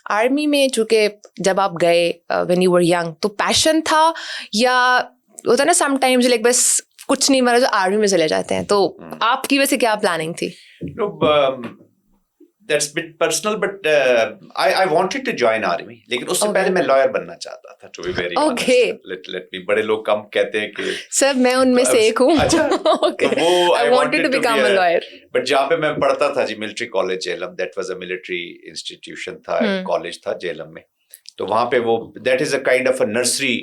Army में चूंकि जब आप गए व्हेन यू वर यंग, तो पैशन था या होता है ना समटाइम्स लाइक बस कुछ नहीं मरा तो आर्मी में चले जाते हैं, तो आपकी वैसे क्या प्लानिंग थी? That's a bit personal, but I wanted to join army. लेकिन उससे पहले मैं लॉयर बनना चाहता था, to be very honest. Let me, बड़े लोग कम कहते हैं कि सर मैं उनमें से एक हूँ। अच्छा, okay. तो वो I wanted to become a lawyer. But जहाँ पे मैं पढ़ता था जी, military college Jhelum, that was a military institution था, कॉलेज था जेलम में, तो वहाँ पे वो that is a kind of a nursery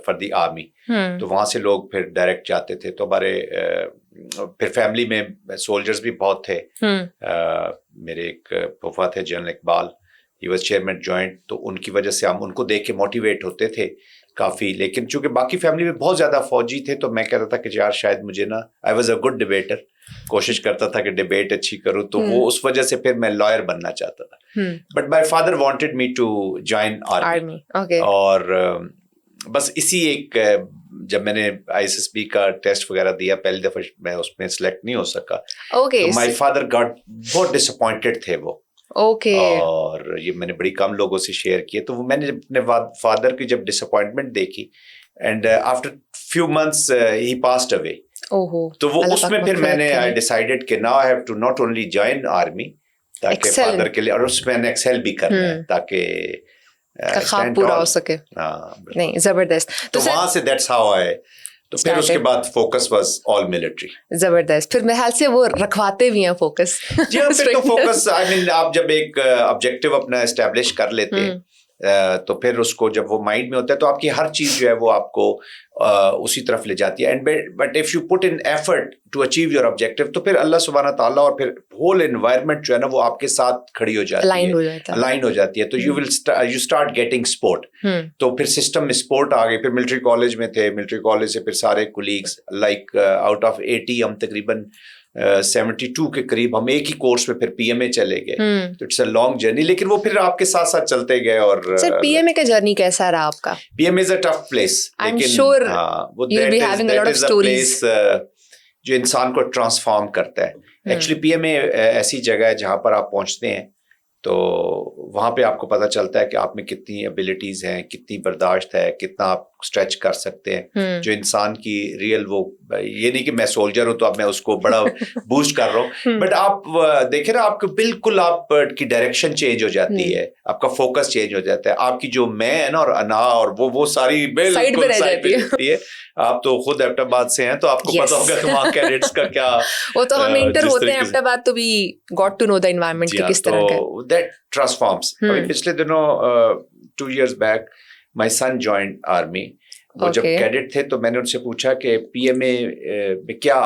for the army. तो वहाँ से लोग फिर डायरेक्ट जाते थे, तो हमारे फिर फैमिली में सोल्जर्स भी बहुत थे। मेरे एक फूफा थे general Iqbal, he was chairman joint, तो उनकी वजह से हम उनको देख के मोटिवेट होते थे काफ़ी। लेकिन चूंकि बाकी फैमिली में बहुत ज़्यादा फौजी थे, तो मैं कहता था कि यार शायद मुझे ना, I was a good debater, कोशिश करता था कि डिबेट अच्छी करूँ, तो वो उस वजह से फिर मैं लॉयर बनना चाहता था। But my father wanted me to join army. और बस इसी एक, जब मैंने ISSB का टेस्ट वगैरह दिया पहली दफा, मैं उसमें सिलेक्ट नहीं हो सका। तो माय फादर गॉट बहुत डिसअपॉइंटेड थे वो। और ये मैंने बड़ी कम लोगों से शेयर किए, तो वो मैंने अपने फादर की जब डिसअपॉइंटमेंट देखी, एंड आफ्टर फ्यू मंथ्स ही पास्ड अवे। तो वो उसमें फिर मैंने आई डिसाइडेड कि now I have to not only join army ताकि फादर के लिए, और उसमें मैंने एक्सेल भी करना है ताकि ख्वाब पूरा हो सके। नहीं, जबरदस्त। तो वहां से दैट्स हाउ आई, तो फिर उसके बाद फोकस वाज ऑल मिलिट्री। जबरदस्त। फिर मेरे ख्याल से वो रखवाते भी हैं फोकस। जी हाँ, फिर तो फोकस, आई मीन आप जब एक ऑब्जेक्टिव अपना एस्टेब्लिश कर लेते हैं, तो फिर उसको जब वो माइंड में होता है, तो आपकी हर चीज जो है वो आपको उसी तरफ ले जाती है। And but if you put in effort to achieve your objective, तो फिर अल्लाह सुब्हाना ताला और फिर होल एनवायरनमेंट जो है ना, वो आपके साथ खड़ी हो जाती है, अलाइन हो जाती है। तो यू स्टार्ट गेटिंग सपोर्ट। तो फिर सिस्टम में सपोर्ट आ गई। फिर मिलिट्री कॉलेज में थे, मिलिट्री कॉलेज से फिर सारे कुलीग्स लाइक आउट ऑफ 80 हम तकरीबन 72 के करीब हम एक ही कोर्स में फिर PMA चले गए। तो इट्स अ लॉन्ग जर्नी, लेकिन वो फिर आपके साथ साथ चलते गए। और सर PMA का जर्नी कैसा रहा आपका? PMA is a tough place, लेकिन वो दैट इज अ प्लेस जो इंसान को ट्रांसफॉर्म करता है। एक्चुअली PMA ऐसी जगह है जहाँ पर आप पहुँचते हैं, तो वहाँ पे आपको पता चलता है कि आप में कितनी एबिलिटीज हैं, कितनी बर्दाश्त है, कितना आप स्ट्रेच कर सकते हैं। जो इंसान की रियल, वो ये नहीं कि मैं सोल्जर हूँ तो अब मैं उसको बड़ा बूस्ट कर रहा हूँ, बट आप देखें ना, आपको बिल्कुल आपकी डायरेक्शन चेंज हो जाती है, आपका फोकस चेंज हो जाता है, आपकी जो मैं है ना और अना और वो सारी बिल्कुल साइड पे रहती है। आप तो खुद एबटाबाद से हैं, तो आपको पता होगा कि वहाँ कैडेट्स का क्या, वो तो हम इंटर होते हैं एबटाबाद, तो we got to know the environment कि किस तरह का है। That transforms. अभी पिछले दिनों 2 years back my son joined army. वो जब कैडेट थे, तो मैंने उनसे पूछा कि PMA में क्या,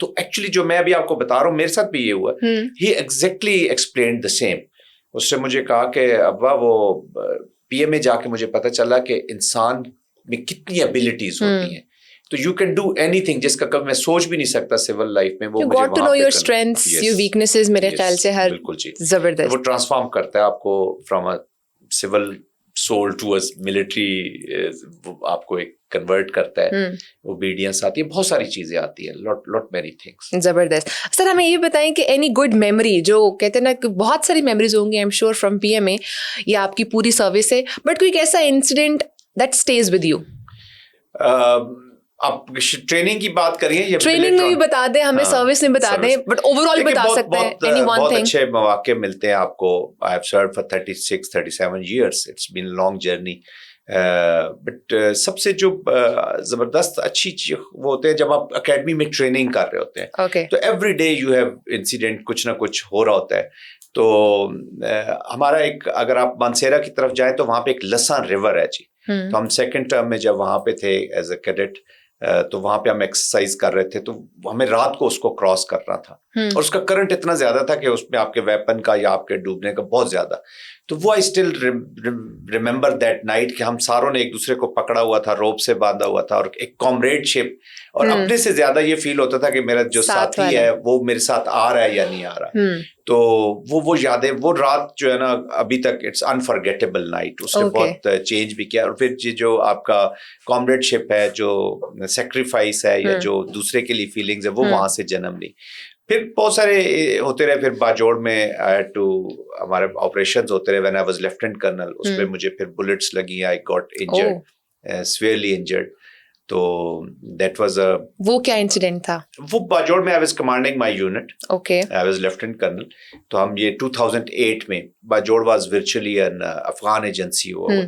तो एक्चुअली जो मैं अभी आपको बता रहा हूँ, मेरे साथ भी ये हुआ। ही एग्जैक्टली एक्सप्लेन्ड द सेम। उससे मुझे कहा कि अब्बा, वो PMA जाके मुझे पता चला कि इंसान में कितनी एबिलिटीज होती हैं, तो यू कैन डू एनीथिंग जिसका कभी मैं सोच भी नहीं सकता सिविल लाइफ में। वो got to know your strengths, your weaknesses, मेरे ख्याल से हर बिल्कुल जी, जबरदस्त। वो ट्रांसफॉर्म करता है आपको from a civil soul to a military, आपको एक कन्वर्ट करता है। ओबीडियंस आती है, बहुत सारी चीजें आती है, लॉट मेनी थिंग्स। जबरदस्त। सर हमें ये बताएं कि एनी गुड मेमोरी, जो कहते हैं ना कि बहुत सारी मेमोरीज होंगी I am sure from PMA या आपकी पूरी सर्विस से, बट कोई ऐसा incident that stage with you? आप ट्रेनिंग की बात करिए या ट्रेनिंग में भी बता दें, हमें सर्विस में बता दें, बट ओवरऑल बता सकते हैं एनी वन बहुत थिंग। अच्छे मौके मिलते हैं आपको। I have served for 36-37 years, it's been long journey. But सबसे जो जबरदस्त अच्छी चीज वो होते हैं जब आप एकेडमी में ट्रेनिंग कर रहे होते हैं, तो every day you have incident, कुछ ना कुछ हो रहा होता है। तो हमारा एक, अगर आप मानसेरा की तरफ जाएं तो वहाँ पे एक लसान रिवर है जी। तो हम सेकेंड टर्म में जब वहाँ पे थे एज अ कैडेट, तो वहाँ पे हम एक्सरसाइज कर रहे थे, तो हमें रात को उसको क्रॉस करना था, और उसका करंट इतना ज्यादा था कि उसमें आपके वेपन का या आपके डूबने का बहुत ज्यादा। तो वो I still remember that night कि हम सारों ने एक दूसरे को पकड़ा हुआ था, रोप से बांधा हुआ था, और एक कॉमरेडशिप, और अपने से ज्यादा ये फील होता था कि मेरा जो साथी है वो मेरे साथ आ रहा है या नहीं आ रहा। तो वो यादें, वो रात जो है ना, अभी तक इट्स अनफॉरगेटेबल नाइट। उसने बहुत चेंज भी किया। और फिर जो आपका कॉमरेडशिप है, जो सेक्रीफाइस है, या जो दूसरे के लिए फीलिंग्स है, वो वहां से जन्म ली। फिर बहुत सारे होते रहे, फिर बाजोड़ में आई हैड टू, हमारे ऑपरेशंस होते रहे when I was lieutenant colonel, उसमें मुझे फिर बुलेट्स लगी, I got injured, severely injured. तो दैट वाज अ, वो क्या इंसिडेंट था? वो बाजोड़ में I was commanding my unit, okay. I was lieutenant colonel. तो हम ये 2008 में, Bajaur was virtually an Afghan agency हुआ,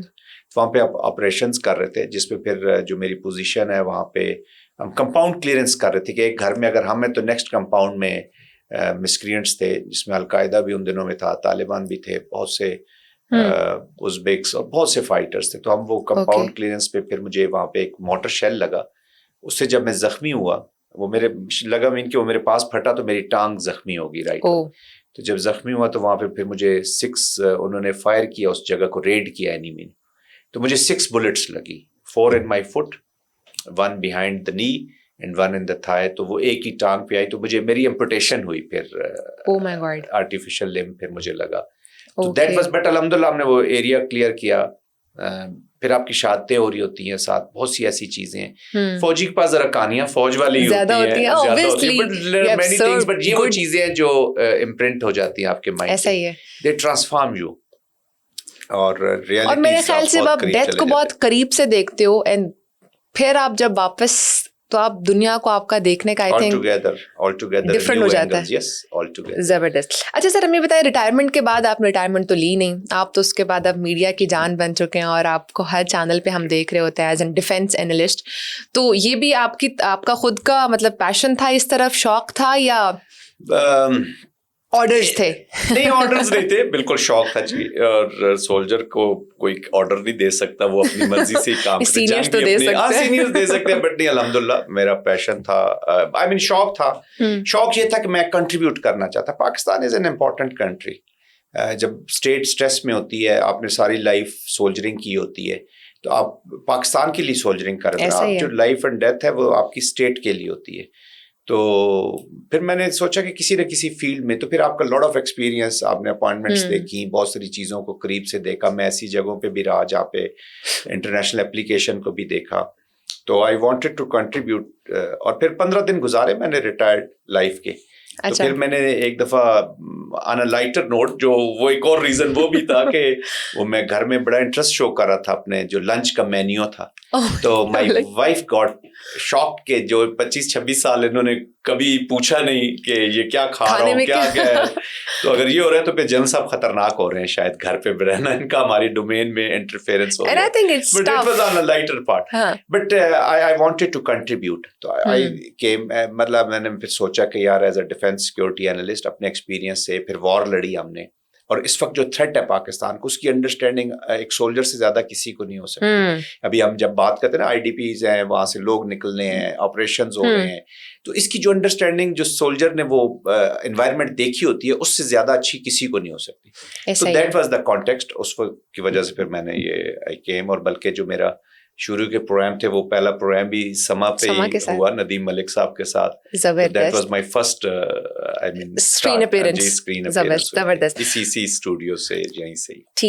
वहाँ पे ऑपरेशंस कर रहे थे, जिसपे फिर जो मेरी पोजीशन है वहाँ पे हम कंपाउंड क्लियरेंस कर रहे थे कि एक घर में अगर हम हैं तो नेक्स्ट कंपाउंड में मिस्क्रिएंट्स थे, जिसमें अलकायदा भी उन दिनों में था, तालिबान भी थे, बहुत से उज़्बेक्स और बहुत से फाइटर्स थे। तो हम वो कंपाउंड क्लियरेंस पे, फिर मुझे वहाँ पे एक मोटर शेल लगा, उससे जब मैं जख्मी हुआ, वो मेरे लगा मीन कि वो मेरे पास फटा तो मेरी टांग जख्मी होगी, राइट। तो जब जख्मी हुआ तो वहाँ पे फिर मुझे 6 उन्होंने फायर किया, उस जगह को रेड किया एनिमी ने, तो मुझे 6 बुलेट्स लगी, 4 in my foot, 1 behind the knee and 1 in the thigh. तो वो एक ही टांग पे आई, तो मुझे मेरी एम्पुटेशन हुई, फिर आर्टिफिशियल लिम्ब फिर मुझे लगा। तो दैट वाज, बट अल्हम्दुलिल्लाह हमने वो एरिया क्लियर किया। फिर आपकी शहादतें हो रही होती हैं साथ, बहुत सी ऐसी चीजें हैं। फौजी के पास जरा कहानियां फौज वाली होती हैं, बट मेनी थिंग्स, बट ये वो चीजें हैं जो इम्प्रिंट हो जाती हैं आपके माइंड, ऐसा ही है, दे ट्रांसफॉर्म यू। और रियलिटी, और मेरे ख्याल से आप डेथ को बहुत करीब से देखते हो, एंड फिर आप जब वापस, तो आप दुनिया को आपका देखने का I think all together different हो जाता है। यस, ऑल टुगेदर जबरदस्त। अच्छा सर, हमें बताएं, रिटायरमेंट के बाद, आप रिटायरमेंट तो ली नहीं, आप तो उसके बाद अब मीडिया की जान बन चुके हैं, और आपको हर चैनल पे हम देख रहे होते हैं एज एन डिफेंस एनालिस्ट। तो ये भी आपका खुद का मतलब पैशन था, इस तरफ शौक था, या ऑर्डर्स थे? नहीं, ऑर्डर्स नहीं थे, बिल्कुल शौक था जी। और सोल्जर को कोई ऑर्डर नहीं दे सकता, वो अपनी मर्जी से ही काम करते हैं। सीनियर्स तो दे सकते हैं, सीनियर्स दे सकते हैं, बट नहीं, अल्हम्दुलिल्लाह मेरा पैशन था, आई मीन शौक था। शौक ये था कि मैं कंट्रीब्यूट करना चाहता। Pakistan is an important country. जब स्टेट स्ट्रेस में होती है, आपने सारी लाइफ सोल्जरिंग की होती है, तो आप पाकिस्तान के लिए सोल्जरिंग कर रहे हैं, आप जो लाइफ एंड डेथ है वो आपकी स्टेट के लिए होती है। तो फिर मैंने सोचा कि किसी न किसी फील्ड में, तो फिर आपका लॉट ऑफ एक्सपीरियंस, आपने अपॉइंटमेंट्स देखी, बहुत सारी चीज़ों को करीब से देखा, मैं ऐसी जगहों पे भी रहा जहाँ पे इंटरनेशनल एप्लीकेशन को भी देखा, तो आई वांटेड टू कंट्रीब्यूट। और फिर 15 दिन गुजारे मैंने रिटायर्ड लाइफ के। तो फिर मैंने एक दफ़ा ऑन अ लाइटर नोट, जो वो एक और रीज़न वो भी था कि वो मैं घर में बड़ा इंटरेस्ट शो कर रहा था अपने जो लंच का मेन्यू था, तो माय वाइफ गॉट शॉक के जो 25-26 साल इन्होंने कभी पूछा नहीं कि ये क्या खा रहा हूँ, क्या है। तो अगर ये हो रहा है तो फिर जन साहब खतरनाक हो रहे हैं, शायद घर पे रहना इनका हमारी डोमेन में इंटरफेरेंस हो रहा है। But it was on a lighter part, but I wanted to contribute. तो आई केम, मतलब मैंने फिर सोचा कि यार as a defence security analyst, अपने एक्सपीरियंस से, फिर वॉर लड़ी हमने, और इस वक्त जो थ्रेट है पाकिस्तान को, उसकी अंडरस्टैंडिंग एक सोल्जर से ज्यादा किसी को नहीं हो सकती। अभी हम जब बात करते हैं ना, IDPs हैं, वहां से लोग निकलने हैं, ऑपरेशंस हो रहे हैं, तो इसकी जो अंडरस्टैंडिंग जो सोल्जर ने वो एनवायरनमेंट देखी होती है, उससे ज्यादा अच्छी किसी को नहीं हो सकती। तो दैट वाज द कॉन्टेक्स्ट, उस की वजह से फिर मैंने ये आई केम। और बल्कि जो मेरा शुरू के प्रोग्राम थे, वो पहला प्रोग्राम भी समा पे हुआ, नदीम मलिक साहब के साथ। That was my first I mean screen appearance, इसी स्टूडियो से, यहीं से।